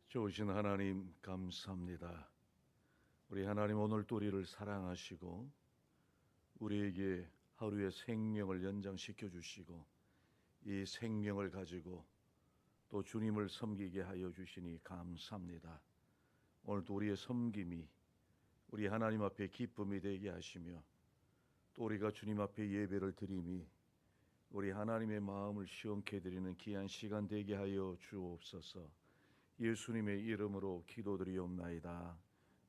좋으신 하나님 감사합니다. 우리 하나님 오늘 또 우리를 사랑하시고 우리에게 하루의 생명을 연장시켜 주시고 이 생명을 가지고 또 주님을 섬기게 하여 주시니 감사합니다. 오늘도 우리의 섬김이 우리 하나님 앞에 기쁨이 되게 하시며 또 우리가 주님 앞에 예배를 드림이 우리 하나님의 마음을 시원케 드리는 귀한 시간 되게 하여 주옵소서. 예수님의 이름으로 기도드리옵나이다.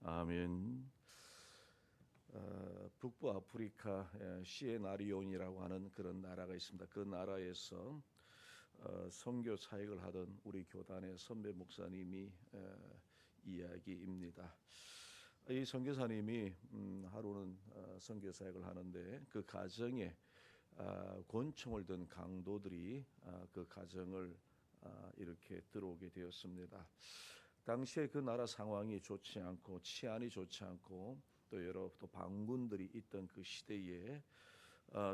아멘. 북부 아프리카 시에나리온이라고 하는 그런 나라가 있습니다. 그 나라에서 선교 사역을 하던 우리 교단의 선배 목사님이 이야기입니다. 이 선교사님이 하루는 선교 사역을 하는데 그 가정에 권총을 든 강도들이 그 가정을 이렇게 들어오게 되었습니다. 당시에 그 나라 상황이 좋지 않고 치안이 좋지 않고 또 여러 또 반군들이 있던 그 시대에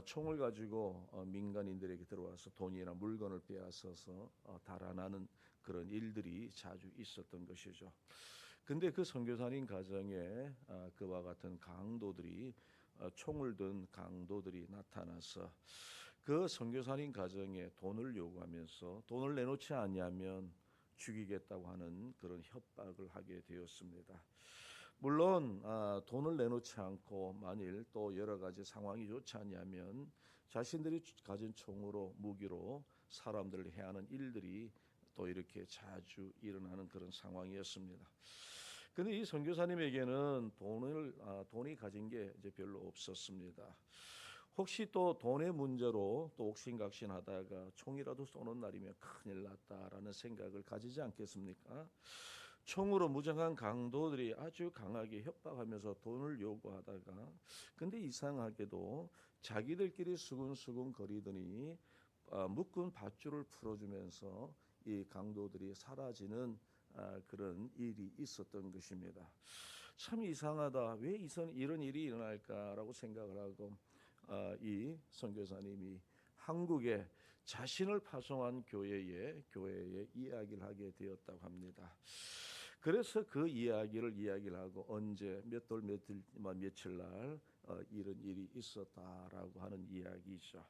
총을 가지고 민간인들에게 들어와서 돈이나 물건을 빼앗아서 달아나는 그런 일들이 자주 있었던 것이죠. 근데 그 선교사님 가정에 그와 같은 강도들이 총을 든 강도들이 나타나서 그 선교사님 가정에 돈을 요구하면서 돈을 내놓지 않으면 죽이겠다고 하는 그런 협박을 하게 되었습니다. 물론 돈을 내놓지 않고 만일 또 여러 가지 상황이 좋지 않으면 자신들이 가진 총으로 무기로 사람들을 해하는 일들이 또 이렇게 자주 일어나는 그런 상황이었습니다. 그런데 이 선교사님에게는 돈이 가진 게 이제 별로 없었습니다. 혹시 또 돈의 문제로 또 옥신각신하다가 총이라도 쏘는 날이면 큰일 났다라는 생각을 가지지 않겠습니까? 총으로 무장한 강도들이 아주 강하게 협박하면서 돈을 요구하다가 근데 이상하게도 자기들끼리 수군수군 거리더니 묶은 밧줄을 풀어주면서 이 강도들이 사라지는 그런 일이 있었던 것입니다. 참 이상하다. 왜 이런 일이 일어날까라고 생각을 하고 이 선교사님이 한국에 자신을 파송한 교회에 이야기를 하게 되었다고 합니다. 그래서 그 이야기를 하고 언제 며칠 날 이런 일이 있었다라고 하는 이야기죠.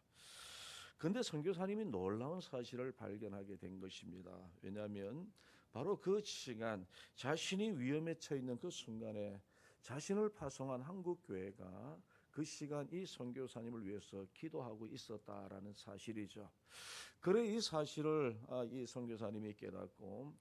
근데 선교사님이 놀라운 사실을 발견하게 된 것입니다. 왜냐하면 바로 그 시간 자신이 위험에 처해 있는 그 순간에 자신을 파송한 한국 교회가 그 시간 이 선교사님을 위해서 기도하고 있었다라는 사실이죠. 그래 이 사실을 이 선교사님이 깨닫고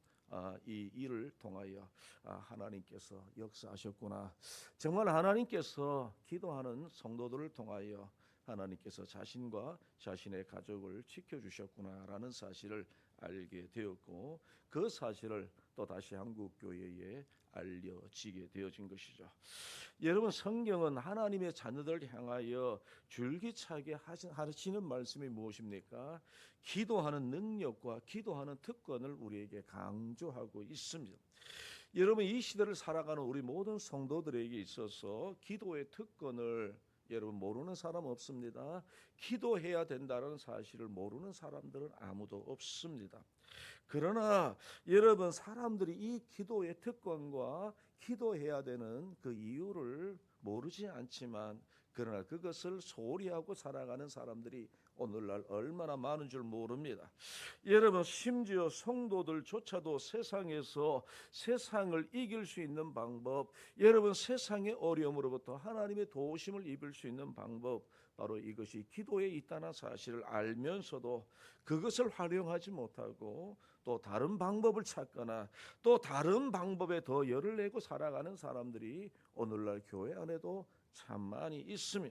이 일을 통하여 하나님께서 역사하셨구나. 정말 하나님께서 기도하는 성도들을 통하여 하나님께서 자신과 자신의 가족을 지켜주셨구나라는 사실을 알게 되었고 그 사실을 또 다시 한국 교회에 알려지게 되어진 것이죠. 여러분 성경은 하나님의 자녀들을 향하여 줄기차게 하시는 말씀이 무엇입니까? 기도하는 능력과 기도하는 특권을 우리에게 강조하고 있습니다. 여러분 이 시대를 살아가는 우리 모든 성도들에게 있어서 기도의 특권을 여러분 모르는 사람 없습니다. 기도해야 된다는 사실을 모르는 사람들은 아무도 없습니다. 그러나 여러분 사람들이 이 기도의 특권과 기도해야 되는 그 이유를 모르지 않지만 그러나 그것을 소홀히 하고 살아가는 사람들이 오늘날 얼마나 많은 줄 모릅니다. 여러분 심지어 성도들조차도 세상에서 세상을 이길 수 있는 방법, 여러분 세상의 어려움으로부터 하나님의 도우심을 입을 수 있는 방법, 바로 이것이 기도에 있다는 사실을 알면서도 그것을 활용하지 못하고 또 다른 방법을 찾거나 또 다른 방법에 더 열을 내고 살아가는 사람들이 오늘날 교회 안에도 참 많이 있으며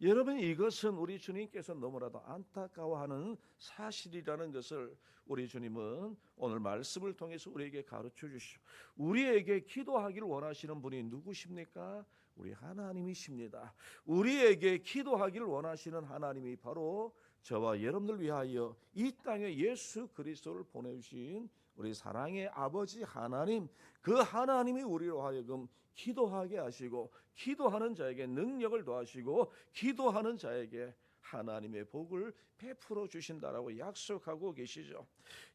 여러분 이것은 우리 주님께서 너무나도 안타까워하는 사실이라는 것을 우리 주님은 오늘 말씀을 통해서 우리에게 가르쳐 주시오. 우리에게 기도하기를 원하시는 분이 누구십니까? 우리 하나님이십니다. 우리에게 기도하기를 원하시는 하나님이 바로 저와 여러분들 위하여 이 땅에 예수 그리스도를 보내주신 우리 사랑의 아버지 하나님, 그 하나님이 우리로 하여금 기도하게 하시고 기도하는 자에게 능력을 더하시고 기도하는 자에게 하나님의 복을 베풀어 주신다라고 약속하고 계시죠.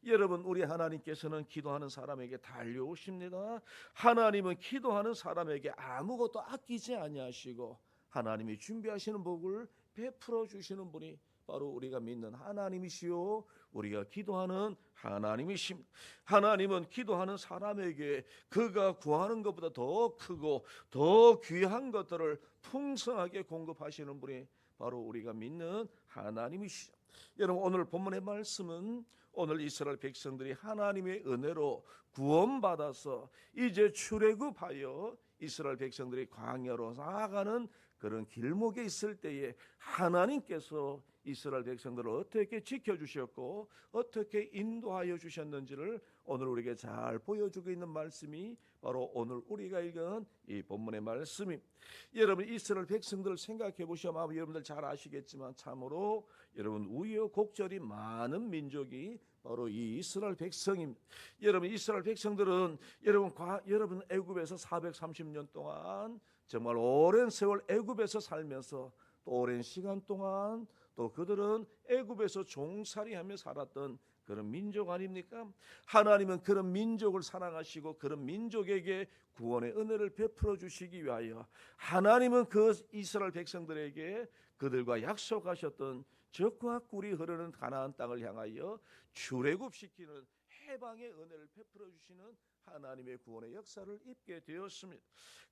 여러분, 우리 하나님께서는 기도하는 사람에게 달려오십니다. 하나님은 기도하는 사람에게 아무것도 아끼지 아니하시고 하나님이 준비하시는 복을 베풀어 주시는 분이 바로 우리가 믿는 하나님이시요 우리가 기도하는 하나님이십니다. 하나님은 기도하는 사람에게 그가 구하는 것보다 더 크고 더 귀한 것들을 풍성하게 공급하시는 분이 바로 우리가 믿는 하나님이시죠. 여러분, 오늘 본문의 말씀은 오늘 이스라엘 백성들이 하나님의 은혜로 구원받아서 이제 출애굽하여 이스라엘 백성들이 광야로 나아가는 그런 길목에 있을 때에 하나님께서 이스라엘 백성들을 어떻게 지켜주셨고 어떻게 인도하여 주셨는지를 오늘 우리에게 잘 보여주고 있는 말씀이 바로 오늘 우리가 읽은 이 본문의 말씀입니다. 여러분, 이스라엘 백성들을 생각해 보시면 여러분들 잘 아시겠지만 참으로 여러분 우여곡절이 많은 민족이 바로 이 이스라엘 백성입니다. 여러분, 이스라엘 백성들은 여러분 애굽에서 430년 동안 정말 오랜 세월 애굽에서 살면서 또 오랜 시간 동안 또 그들은 애굽에서 종살이하며 살았던 그런 민족 아닙니까? 하나님은 그런 민족을 사랑하시고 그런 민족에게 구원의 은혜를 베풀어 주시기 위하여 하나님은 그 이스라엘 백성들에게 그들과 약속하셨던 적과 꿀이 흐르는 가나안 땅을 향하여 출애굽시키는 해방의 은혜를 베풀어 주시는 하나님의 구원의 역사를 입게 되었습니다.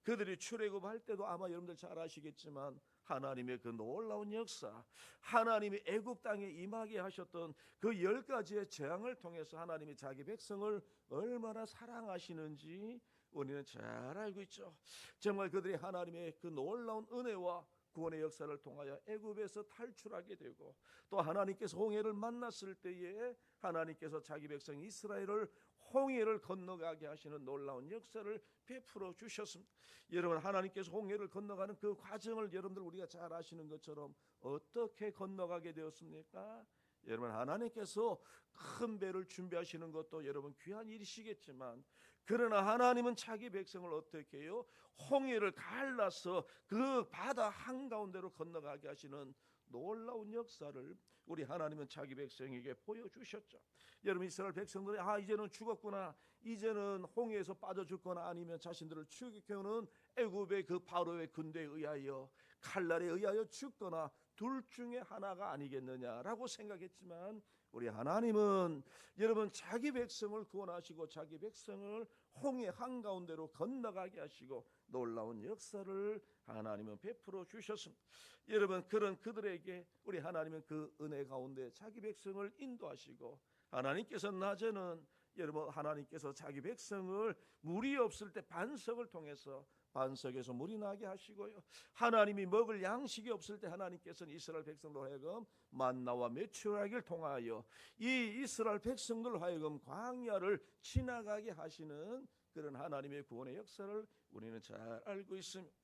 그들이 출애굽할 때도 아마 여러분들 잘 아시겠지만 하나님의 그 놀라운 역사, 하나님이 애굽 땅에 임하게 하셨던 그 10가지의 재앙을 통해서 하나님이 자기 백성을 얼마나 사랑하시는지 우리는 잘 알고 있죠. 정말 그들이 하나님의 그 놀라운 은혜와 구원의 역사를 통하여 애굽에서 탈출하게 되고 또 하나님께서 홍해를 만났을 때에 하나님께서 자기 백성 이스라엘을 홍해를 건너가게 하시는 놀라운 역사를 베풀어 주셨습니다. 여러분, 하나님께서 홍해를 건너가는 그 과정을 여러분들 우리가 잘 아시는 것처럼 어떻게 건너가게 되었습니까? 여러분, 하나님께서 큰 배를 준비하시는 것도 여러분 귀한 일이시겠지만 그러나 하나님은 자기 백성을 어떻게 해요? 홍해를 갈라서 그 바다 한가운데로 건너가게 하시는 놀라운 역사를 우리 하나님은 자기 백성에게 보여주셨죠. 여러분, 이스라엘 백성들이 이제는 죽었구나, 이제는 홍해에서 빠져 죽거나 아니면 자신들을 추격해오는 애굽의 그 바로의 군대에 의하여 칼날에 의하여 죽거나 둘 중에 하나가 아니겠느냐라고 생각했지만 우리 하나님은 여러분 자기 백성을 구원하시고 자기 백성을 홍해 한가운데로 건너가게 하시고 놀라운 역사를 하나님은 베풀어 주셨습니다. 여러분, 그런 그들에게 우리 하나님은 그 은혜 가운데 자기 백성을 인도하시고 하나님께서 낮에는 여러분 하나님께서 자기 백성을 물이 없을 때 반석을 통해서 반석에서 물이 나게 하시고요, 하나님이 먹을 양식이 없을 때 하나님께서는 이스라엘 백성들 하여금 만나와 메추라기를 통하여 이 이스라엘 백성들 하여금 광야를 지나가게 하시는 그런 하나님의 구원의 역사를 우리는 잘 알고 있습니다.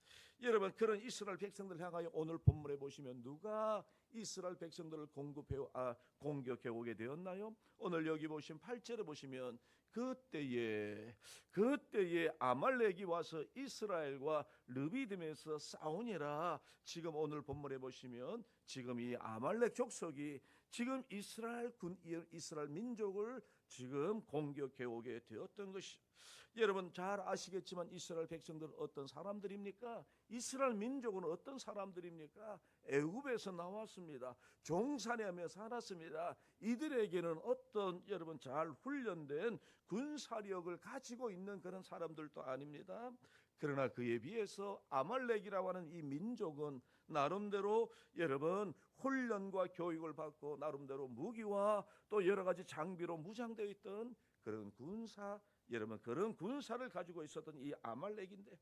여러분, 그런 이스라엘 백성들 향하여 오늘 본문에 보시면 누가 이스라엘 백성들을 공격해 오게 되었나요? 오늘 여기 보시면 8절에 보시면 그때에 아말렉이 와서 이스라엘과 르비딤에서 싸우니라. 지금 오늘 본문에 보시면 지금 이 아말렉 족속이 지금 이스라엘 민족을 지금 공격해 오게 되었던 것이, 여러분 잘 아시겠지만 이스라엘 백성들은 어떤 사람들입니까? 이스라엘 민족은 어떤 사람들입니까? 애굽에서 나왔습니다. 종살이하며 살았습니다. 이들에게는 어떤 여러분 잘 훈련된 군사력을 가지고 있는 그런 사람들도 아닙니다. 그러나 그에 비해서 아말렉이라고 하는 이 민족은 나름대로 여러분 훈련과 교육을 받고 나름대로 무기와 또 여러 가지 장비로 무장되어 있던 그런 그런 군사를 가지고 있었던 이 아말렉인데,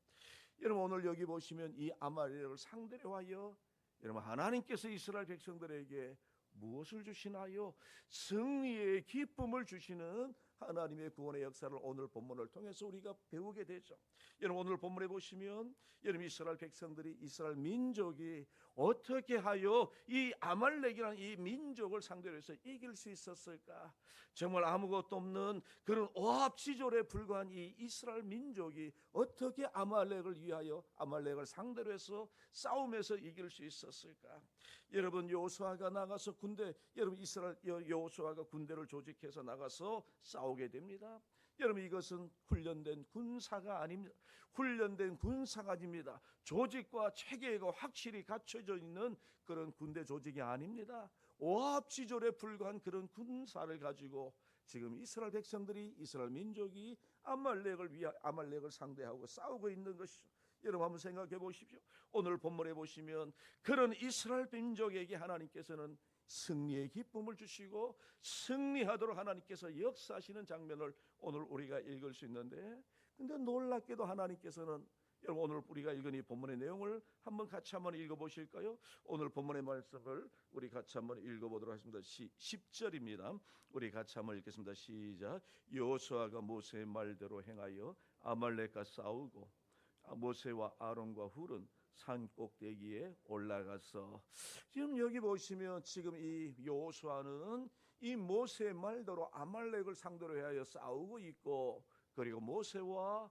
여러분 오늘 여기 보시면 이 아말렉을 상대로 하여 여러분 하나님께서 이스라엘 백성들에게 무엇을 주시나요? 승리의 기쁨을 주시는 하나님의 구원의 역사를 오늘 본문을 통해서 우리가 배우게 되죠. 여러분 오늘 본문에 보시면 여러분 이스라엘 백성들이 이스라엘 민족이 어떻게 하여 이 아말렉이라는 이 민족을 상대로 해서 이길 수 있었을까? 정말 아무것도 없는 그런 오합지졸에 불과한 이 이스라엘 민족이 어떻게 아말렉을 위하여 아말렉을 상대로 해서 싸움에서 이길 수 있었을까? 여러분 여호수아가 나가서 여러분 이스라엘 여호수아가 군대를 조직해서 나가서 싸우게 됩니다. 여러분 이것은 훈련된 군사가 아닙니다. 훈련된 군사가 아닙니다. 조직과 체계가 확실히 갖춰져 있는 그런 군대 조직이 아닙니다. 오합지졸에 불과한 그런 군사를 가지고 지금 이스라엘 백성들이 이스라엘 민족이 아말렉을 상대하고 싸우고 있는 것이죠. 여러분 한번 생각해 보십시오. 오늘 본문에 보시면 그런 이스라엘 민족에게 하나님께서는 승리의 기쁨을 주시고 승리하도록 하나님께서 역사하시는 장면을 오늘 우리가 읽을 수 있는데, 근데 놀랍게도 하나님께서는 여러분 오늘 우리가 읽은 이 본문의 내용을 같이 한번 읽어보실까요? 오늘 본문의 말씀을 우리 같이 한번 읽어보도록 하겠습니다. 10절입니다. 우리 같이 한번 읽겠습니다. 시작. 여호수아가 모세의 말대로 행하여 아말렉과 싸우고 모세와 아론과 훌은 산 꼭대기에 올라가서, 지금 여기 보시면 지금 이 여호수아는 이 모세의 말대로 아말렉을 상대로 하여 싸우고 있고, 그리고 모세와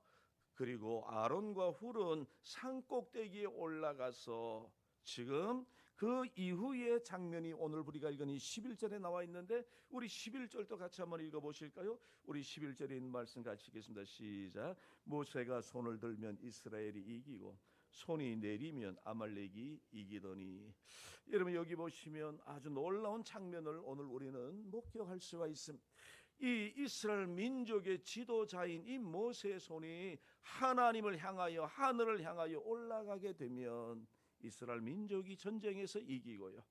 그리고 아론과 훌은 산 꼭대기에 올라가서 지금 그 이후의 장면이 오늘 우리가 읽은 이 11절에 나와 있는데, 우리 11절도 같이 한번 읽어보실까요? 우리 11절에 있는 말씀 같이 읽겠습니다. 시작. 모세가 손을 들면 이스라엘이 이기고 손이 내리면 아말렉이 이기더니. 여러분 여기 보시면 아주 놀라운 장면을 오늘 우리는 목격할 수가 있습니다. 이 이스라엘 민족의 지도자인 이 모세의 손이 하나님을 향하여 하늘을 향하여 올라가게 되면 이스라엘 민족이 전쟁에서 이기고요.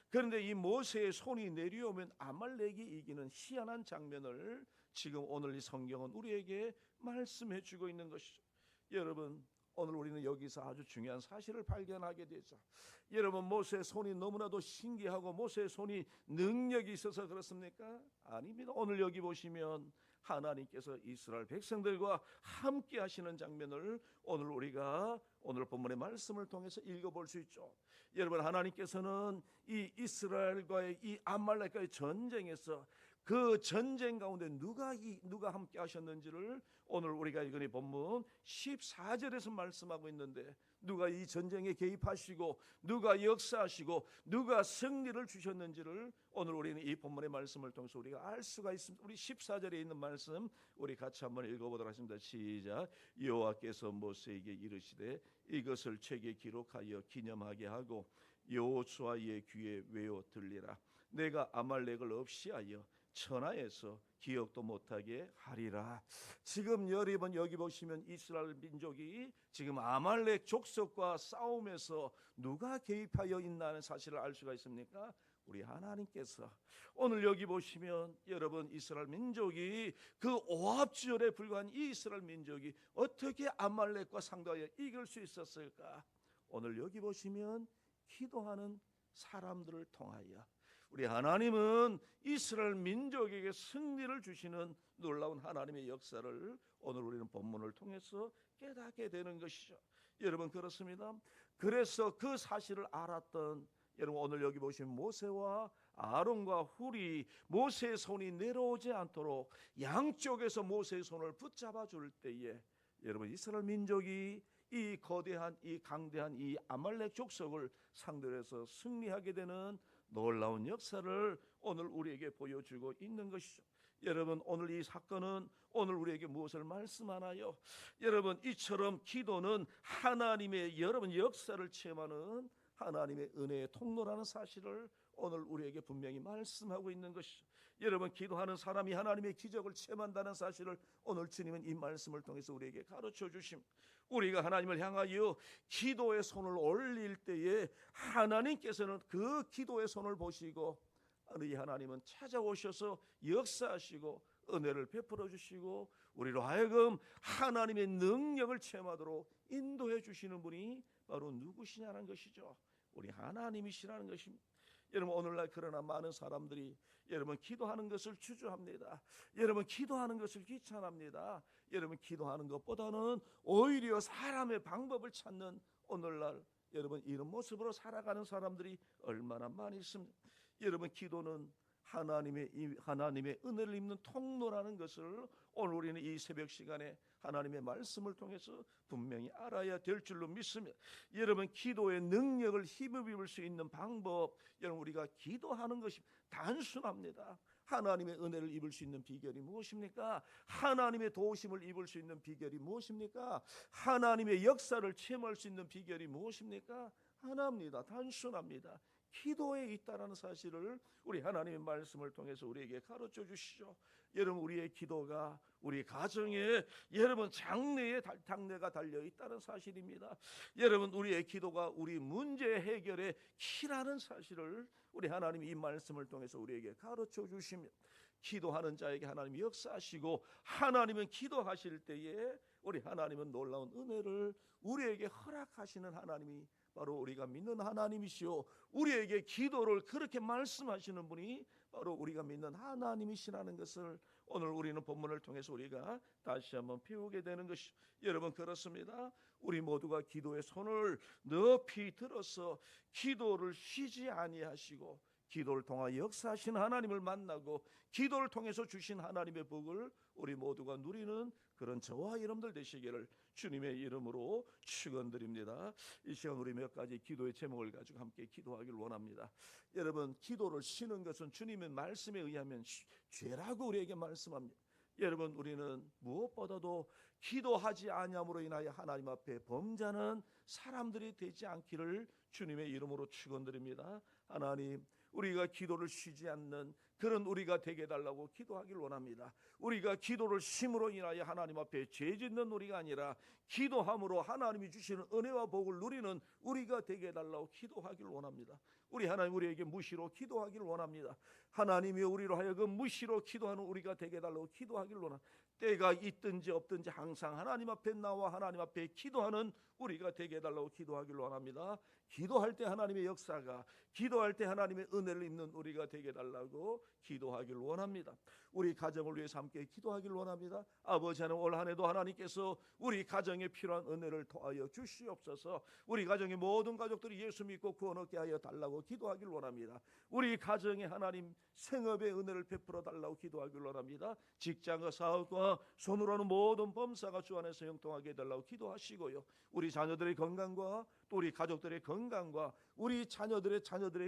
그런데 이 모세의 손이 내려오면 아말렉이 이기는 희한한 장면을 지금 오늘 이 성경은 우리에게 말씀해 주고 있는 것이죠. 여러분 오늘 우리는 여기서 아주 중요한 사실을 발견하게 되죠. 여러분 모세의 손이 너무나도 신기하고 모세의 손이 능력이 있어서 그렇습니까? 아닙니다. 오늘 여기 보시면 하나님께서 이스라엘 백성들과 함께 하시는 장면을 오늘 우리가 오늘 본문의 말씀을 통해서 읽어볼 수 있죠. 여러분 하나님께서는 이 이스라엘과의 이 아말렉과의 전쟁에서 그 전쟁 가운데 누가 함께 하셨는지를 오늘 우리가 읽은 이 본문 14절에서 말씀하고 있는데, 누가 이 전쟁에 개입하시고 누가 역사하시고 누가 승리를 주셨는지를 오늘 우리는 이 본문의 말씀을 통해서 우리가 알 수가 있습니다. 우리 14절에 있는 말씀 우리 같이 한번 읽어보도록 하겠습니다. 시작. 여호와께서 모세에게 이르시되 이것을 책에 기록하여 기념하게 하고 여호수아의 귀에 외워 들리라. 내가 아말렉을 없이하여 천하에서 기억도 못하게 하리라. 지금 여러분 여기 보시면 이스라엘 민족이 지금 아말렉 족속과 싸움에서 누가 개입하여 있다는 사실을 알 수가 있습니까? 우리 하나님께서. 오늘 여기 보시면 여러분 이스라엘 민족이 그 오합지졸에 불과한 이 이스라엘 민족이 어떻게 아말렉과 상대하여 이길 수 있었을까? 오늘 여기 보시면 기도하는 사람들을 통하여 우리 하나님은 이스라엘 민족에게 승리를 주시는 놀라운 하나님의 역사를 오늘 우리는 본문을 통해서 깨닫게 되는 것이죠. 여러분 그렇습니다. 그래서 그 사실을 알았던 여러분 오늘 여기 보시면 모세와 아론과 훌이 모세의 손이 내려오지 않도록 양쪽에서 모세의 손을 붙잡아 줄 때에 여러분 이스라엘 민족이 이 거대한 이 강대한 이 아말렉 족속을 상대로 해서 승리하게 되는 놀라운 역사를 오늘 우리에게 보여주고 있는 것이죠. 여러분 오늘 이 사건은 오늘 우리에게 무엇을 말씀하나요? 여러분 이처럼 기도는 하나님의 여러분 역사를 체험하는 하나님의 은혜의 통로라는 사실을 오늘 우리에게 분명히 말씀하고 있는 것이죠. 여러분 기도하는 사람이 하나님의 기적을 체험한다는 사실을 오늘 주님은 이 말씀을 통해서 우리에게 가르쳐 주심. 우리가 하나님을 향하여 기도의 손을 올릴 때에 하나님께서는 그 기도의 손을 보시고 우리 하나님은 찾아오셔서 역사하시고 은혜를 베풀어 주시고 우리로 하여금 하나님의 능력을 체험하도록 인도해 주시는 분이 바로 누구시냐는 것이죠. 우리 하나님이시라는 것입니다. 여러분 오늘날 그러나 많은 사람들이 여러분 기도하는 것을 주저합니다. 여러분 기도하는 것을 귀찮합니다. 여러분 기도하는 것보다는 오히려 사람의 방법을 찾는 오늘날 여러분 이런 모습으로 살아가는 사람들이 얼마나 많이 있습니까? 여러분 기도는 하나님의 은혜를 입는 통로라는 것을 오늘 우리는 이 새벽 시간에 하나님의 말씀을 통해서 분명히 알아야 될 줄로 믿습니다. 여러분 기도의 능력을 힘입을 수 있는 방법, 여러분 우리가 기도하는 것이 단순합니다. 하나님의 은혜를 입을 수 있는 비결이 무엇입니까? 하나님의 도우심을 입을 수 있는 비결이 무엇입니까? 하나님의 역사를 체험할 수 있는 비결이 무엇입니까? 하나입니다. 단순합니다. 기도에 있다라는 사실을 우리 하나님의 말씀을 통해서 우리에게 가르쳐 주시죠. 여러분 우리의 기도가 우리 가정에 여러분 장래가 달려 있다는 사실입니다. 여러분 우리의 기도가 우리 문제 해결의 키라는 사실을 우리 하나님이 이 말씀을 통해서 우리에게 가르쳐 주시며, 기도하는 자에게 하나님이 역사하시고 하나님은 기도하실 때에 우리 하나님은 놀라운 은혜를 우리에게 허락하시는 하나님이 바로 우리가 믿는 하나님이시오. 우리에게 기도를 그렇게 말씀하시는 분이 바로 우리가 믿는 하나님이시라는 것을 오늘 우리는 본문을 통해서 우리가 다시 한번 배우게 되는 것이, 여러분 그렇습니다. 우리 모두가 기도의 손을 높이 들어서 기도를 쉬지 아니하시고 기도를 통하여 역사하신 하나님을 만나고 기도를 통해서 주신 하나님의 복을 우리 모두가 누리는 그런 저와 여러분들 되시기를 주님의 이름으로 축원드립니다. 이 시간 우리 몇 가지 기도의 제목을 가지고 함께 기도하길 원합니다. 여러분 기도를 쉬는 것은 주님의 말씀에 의하면 죄라고 우리에게 말씀합니다. 여러분 우리는 무엇보다도 기도하지 아니함으로 인하여 하나님 앞에 범죄하는 사람들이 되지 않기를 주님의 이름으로 축원드립니다. 하나님 우리가 기도를 쉬지 않는 그런 우리가 되게 해달라고 기도하길 원합니다. 우리가 기도를 쉼으로 인하여 하나님 앞에 죄 짓는 우리가 아니라 기도함으로 하나님이 주시는 은혜와 복을 누리는 우리가 되게 해달라고 기도하길 원합니다. 우리 하나님 우리에게 무시로 기도하길 원합니다. 하나님이 우리로 하여금 무시로 기도하는 우리가 되게 해달라고 기도하길 원합니다. 때가 있든지 없든지 항상 하나님 앞에 나와 하나님 앞에 기도하는 우리가 되게 해달라고 기도하길 원합니다. 기도할 때 하나님의 역사가, 기도할 때 하나님의 은혜를 입는 우리가 되게 해달라고 기도하길 원합니다. 우리 가정을 위해서 함께 기도하길 원합니다. 아버지 하나님 올 한 해도 하나님께서 우리 가정에 필요한 은혜를 더하여 주시옵소서. 우리 가정의 모든 가족들이 예수 믿고 구원 얻게 하여 달라고 기도하길 원합니다. 우리 가정에 하나님 생업의 은혜를 베풀어 달라고 기도하길 원합니다. 직장과 사업과 손으로 하는 모든 범사가 주 안에서 형통하게 해달라고 기도하시고요. 우리 자녀들의 건강과 또 우리 가족들의 건강과 우리 자녀들의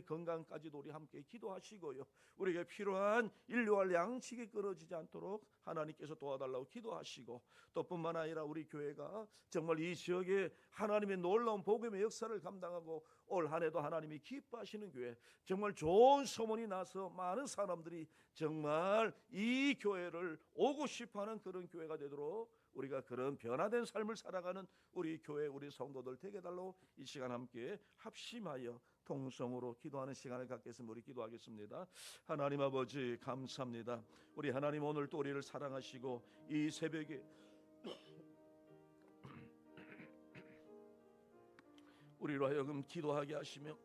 건강까지도 우리 함께 기도하시고요. 우리에게 필요한 인류와 양식이 끊어지지 않도록 하나님께서 도와달라고 기도하시고, 또 뿐만 아니라 우리 교회가 정말 이 지역에 하나님의 놀라운 복음의 역사를 감당하고 올 한 해도 하나님이 기뻐하시는 교회, 정말 좋은 소문이 나서 많은 사람들이 정말 이 교회를 오고 싶어하는 그런 교회가 되도록 우리가 그런 변화된 삶을 살아가는 우리 교회 우리 성도들 되게 달라고 이 시간 함께 합심하여 통성으로 기도하는 시간을 갖겠습니다. 우리 기도하겠습니다. 하나님 아버지 감사합니다. 우리 하나님 오늘 또 우리를 사랑하시고 이 새벽에 우리로 하여금 기도하게 하시며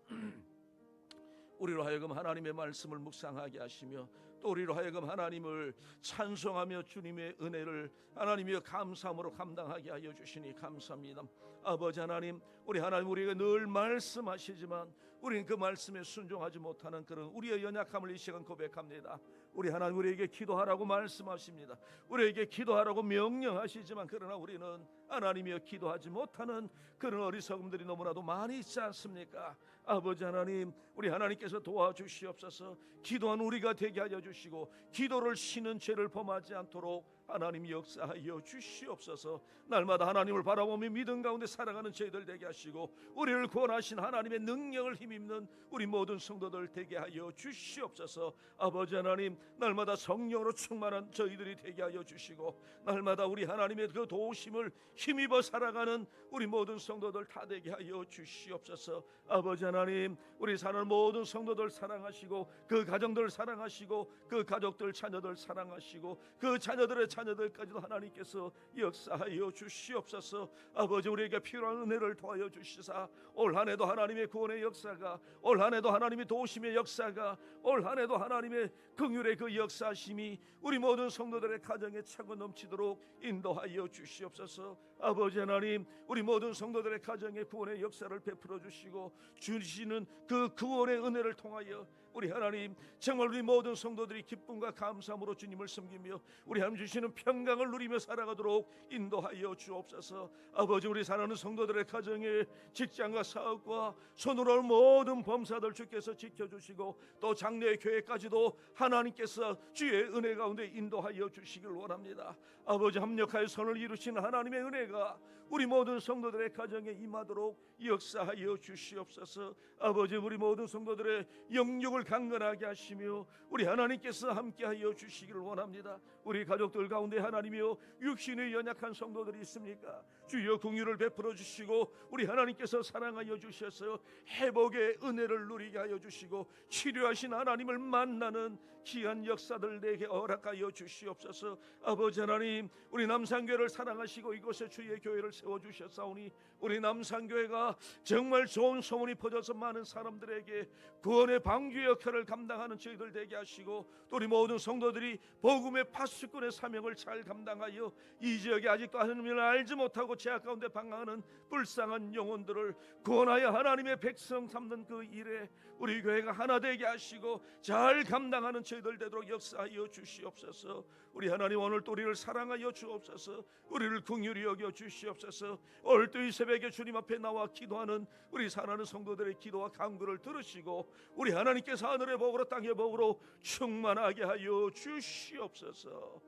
우리로 하여금 하나님의 말씀을 묵상하게 하시며 또 우리로 하여금 하나님을 찬송하며 주님의 은혜를 하나님이여 감사함으로 감당하게 하여 주시니 감사합니다. 아버지 하나님, 우리 하나님 우리에게 늘 말씀하시지만 우리는 그 말씀에 순종하지 못하는 그런 우리의 연약함을 이 시간 고백합니다. 우리 하나님 우리에게 기도하라고 말씀하십니다. 우리에게 기도하라고 명령하시지만 그러나 우리는 하나님이여 기도하지 못하는 그런 어리석음들이 너무나도 많이 있지 않습니까? 아버지 하나님, 우리 하나님께서 도와주시옵소서. 기도하는 우리가 되게 하여 주시고 기도를 쉬는 죄를 범하지 않도록 하나님 역사하여 주시옵소서. 날마다 하나님을 바라보며 믿음 가운데 살아가는 저희들 되게 하시고 우리를 구원하신 하나님의 능력을 힘입는 우리 모든 성도들 되게 하여 주시옵소서. 아버지 하나님, 날마다 성령으로 충만한 저희들이 되게 하여 주시고 날마다 우리 하나님의 그 도우심을 힘입어 살아가는 우리 모든 성도들 다 되게 하여 주시옵소서. 아버지 하나님, 우리 사는 모든 성도들 사랑하시고 그 가정들 사랑하시고 그 가족들 자녀들 사랑하시고 그 자녀들의 자녀들까지도 하나님께서 역사하여 주시옵소서. 아버지, 우리에게 필요한 은혜를 도와여 주시사 올 한해도 하나님의 구원의 역사가, 올 한해도 하나님의 도우심의 역사가, 올 한해도 하나님의 긍휼의 그 역사심이 우리 모든 성도들의 가정에 차고 넘치도록 인도하여 주시옵소서. 아버지 하나님, 우리 모든 성도들의 가정에 구원의 역사를 베풀어 주시고 주시는 그 구원의 은혜를 통하여 우리 하나님 정말 우리 모든 성도들이 기쁨과 감사함으로 주님을 섬기며 우리 하나님 주시는 평강을 누리며 살아가도록 인도하여 주옵소서. 아버지, 우리 사랑하는 성도들의 가정에 직장과 사업과 손으로 올 모든 범사들 주께서 지켜주시고 또 장래의 교회까지도 하나님께서 주의 은혜 가운데 인도하여 주시길 원합니다. 아버지, 합력하여 선을 이루시는 하나님의 은혜가 우리 모든 성도들의 가정에 임하도록 역사하여 주시옵소서. 아버지, 우리 모든 성도들의 영육을 강건하게 하시며 우리 하나님께서 함께하여 주시기를 원합니다. 우리 가족들 가운데 하나님이여 육신의 연약한 성도들이 있습니까? 주여 긍휼을 베풀어 주시고 우리 하나님께서 사랑하여 주셔서 회복의 은혜를 누리게 하여 주시고 치료하신 하나님을 만나는 귀한 역사들 내게 허락하여 주시옵소서. 아버지 하나님, 우리 남산교회를 사랑하시고 이곳에 주의 교회를 세워주셨사오니 우리 남산교회가 정말 좋은 소문이 퍼져서 많은 사람들에게 구원의 방주 역할을 감당하는 저희들 되게 하시고 또 우리 모든 성도들이 복음의 파수꾼의 사명을 잘 감당하여 이 지역에 아직도 하나님을 알지 못하고 죄악 가운데 방황하는 불쌍한 영혼들을 구원하여 하나님의 백성 삼는 그 일에 우리 교회가 하나 되게 하시고 잘 감당하는 저희들 되도록 역사하여 주시옵소서. 우리 하나님, 오늘 또 우리를 사랑하여 주옵소서. 우리를 긍휼히 여겨 주시옵소서. 오늘 또 이 새벽에 주님 앞에 나와 기도하는 우리 사랑하는 성도들의 기도와 간구를 들으시고 우리 하나님께서 하늘의 복으로 땅의 복으로 충만하게 하여 주시옵소서.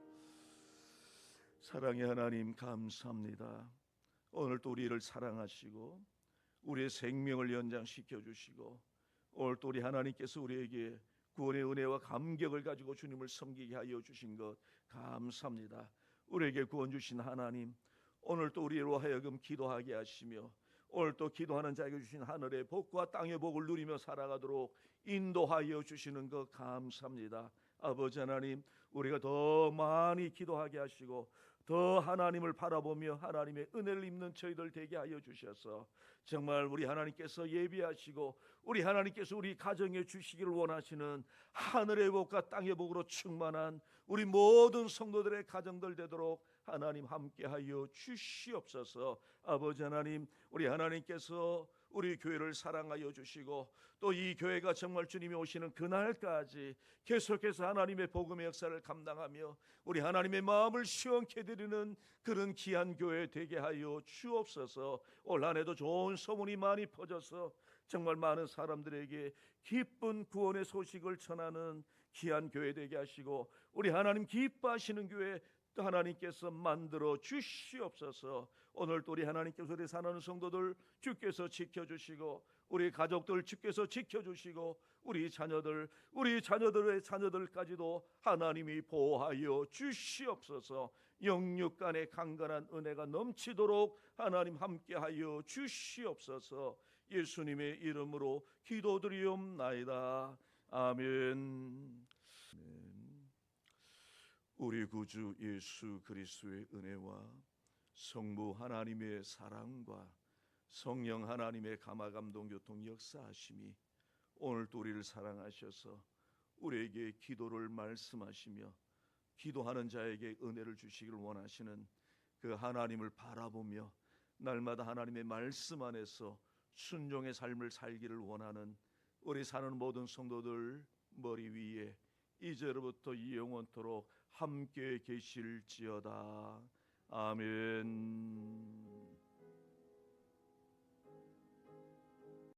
사랑의 하나님, 감사합니다. 오늘 또 우리를 사랑하시고 우리의 생명을 연장시켜 주시고 오늘 또 우리 하나님께서 우리에게 구원의 은혜와 감격을 가지고 주님을 섬기게 하여 주신 것 감사합니다. 우리에게 구원 주신 하나님, 오늘 또 우리로 하여금 기도하게 하시며 오늘 또 기도하는 자에게 주신 하늘의 복과 땅의 복을 누리며 살아가도록 인도하여 주시는 것 감사합니다. 아버지 하나님, 우리가 더 많이 기도하게 하시고 더 하나님을 바라보며 하나님의 은혜를 입는 저희들 되게 하여 주셔서 정말 우리 하나님께서 예비하시고 우리 하나님께서 우리 가정에 주시기를 원하시는 하늘의 복과 땅의 복으로 충만한 우리 모든 성도들의 가정들 되도록 하나님 함께하여 주시옵소서. 아버지 하나님, 우리 하나님께서 우리 교회를 사랑하여 주시고 또 이 교회가 정말 주님이 오시는 그날까지 계속해서 하나님의 복음의 역사를 감당하며 우리 하나님의 마음을 시원케 드리는 그런 귀한 교회 되게 하여 주옵소서. 올 한해도 좋은 소문이 많이 퍼져서 정말 많은 사람들에게 기쁜 구원의 소식을 전하는 귀한 교회 되게 하시고 우리 하나님 기뻐하시는 교회 또 하나님께서 만들어 주시옵소서. 오늘 또 우리 하나님께서 우리 사랑하는 성도들 주께서 지켜주시고 우리 가족들 주께서 지켜주시고 우리 자녀들의 자녀들까지도 하나님이 보호하여 주시옵소서. 영육 간의 강건한 은혜가 넘치도록 하나님 함께하여 주시옵소서. 예수님의 이름으로 기도드리옵나이다. 아멘. 우리 구주 예수 그리스도의 은혜와 성부 하나님의 사랑과 성령 하나님의 감화감동 교통 역사하심이 오늘 또 우리를 사랑하셔서 우리에게 기도를 말씀하시며 기도하는 자에게 은혜를 주시기를 원하시는 그 하나님을 바라보며 날마다 하나님의 말씀 안에서 순종의 삶을 살기를 원하는 우리 사는 모든 성도들 머리 위에 이제로부터 이 영원토록 함께 계실지어다. 아멘.